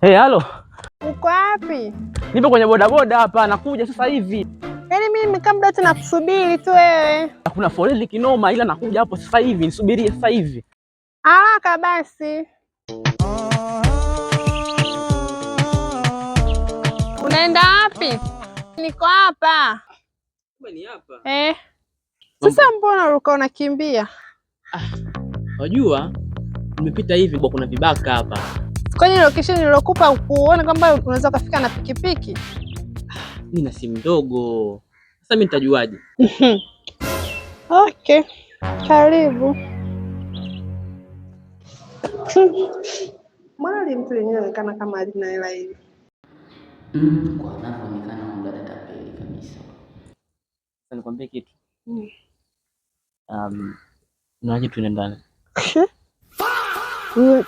Hey, halo. Uko wapi? Nipo kwenye bodaboda hapa, nakuja sasa hivi. Yaani mimi nimekaa muda wote nakusubiri tu wewe. Kuna foleni kinoma, ila nakuja hapo sasa hivi, nisubirie sasa hivi. Haraka basi. Unaenda wapi? Niko hapa. Kumbe ni hapa. Sasa mbona uko unakimbia? Unajua nimepita hivi kwa kuna vibaka hapa. Kwani location nilokupa kuona kwamba unaweza kufika na pikipiki? Mimi na simu ndogo. Sasa mimi nitajuaje? Okay. Karibu. Mbona mtu yenyewe anaonekana kama alina hela hivi? Kwa anavyoonekana mdada tapeli kabisa. Sasa nikwambie kitu. Unaje tuende ndani?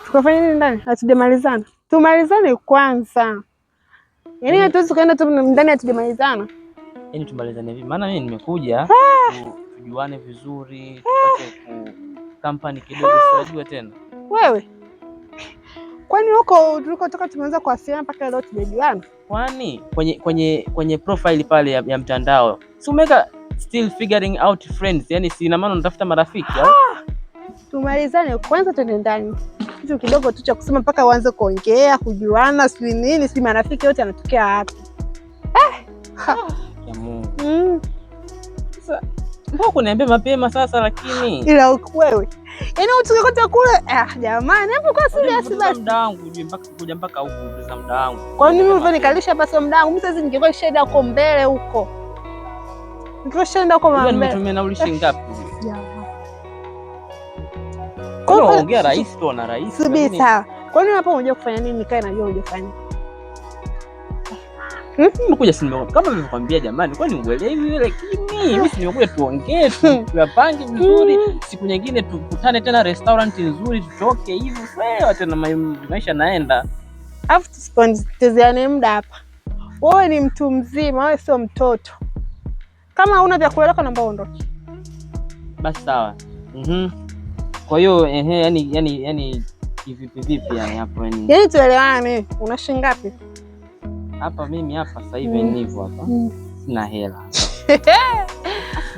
Tukafanya nini ndani? Hatujamalizana. Tumalizane kwanza. Yaani hatuwezi kaenda tu ndani hatujamalizana. Yaani tumalizane vipi? Maana mimi nimekuja tujuane vizuri, tupate company kidogo sijua tena. Wewe. Kwani huko tulikotoka tumeanza kuwasiliana mpaka leo tumejuana? Kwani kwenye profile pale ya mtandao. Si umeka still figuring out friends, yani si ina maana unatafuta marafiki au? Tumalizane kwanza tuende ndani. Kitu kidogo tu cha kusema mpaka uanze kuongea, kujuana, si nini, si marafiki wote anatokea wapi? Ya Mungu. Sasa mbona kuniambia mapema sasa lakini? Ila wewe. Yaani utukikote kule, jamani, hapo kwa serious basi. Muda wangu kuja mpaka huko za muda wangu. Kwa nini mimi nikalisha basi muda wangu? Mimi sasa ningekuwa shida huko mbele huko. Ningekuwa shida huko mbele. Nimetumia nauli shilingi ngapi? Kwa ongea rais tu na rais. Subiri sawa. Kwa nini hapa unajua kufanya nini? Nikae najua unajua kufanya. Nimekuja simu kama nilivyokuambia jamani, kwani uelewi lakini mimi nimekuja tuongee tuyapange vizuri, siku nyingine tukutane tena restaurant nzuri tutoke hivyo sawa tena maisha naenda. Alafu tusipontezeane muda hapa. Wewe ni mtu mzima, wewe sio mtoto. Kama huna vya kueleka naomba uondoke. Basi sawa. Kwa hiyo yani vipi yani hapo yani? Yaani tuelewane, una shilingi ngapi? Hapa mimi hapa sasa hivi nilivyo hapa. Sina hela.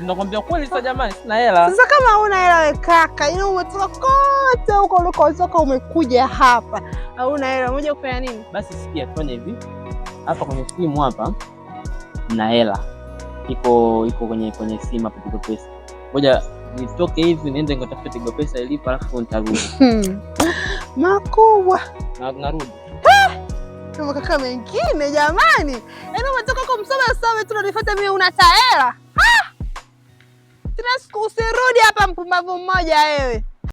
Nakwambia kweli sasa jamani, sina hela. Sasa kama huna hela wewe kaka, yeye umetoka kote huko ulikotoka umekuja hapa. Hauna hela, unakuja kufanya nini? Basi sikia tufanye hivi. Hapa kwenye simu hapa na hela. Iko kwenye simu hapa Tigo Pesa. Ngoja nitoke hivi niende nikatafute Tigo Pesa ilipo alafu nitarudi. Makubwa. Narudi. Kama kaka mengine jamani. Yaani umetoka kwa msome tu unanifuata mimi una hela. Tena siku usirudi hapa mpumbavu mmoja wewe.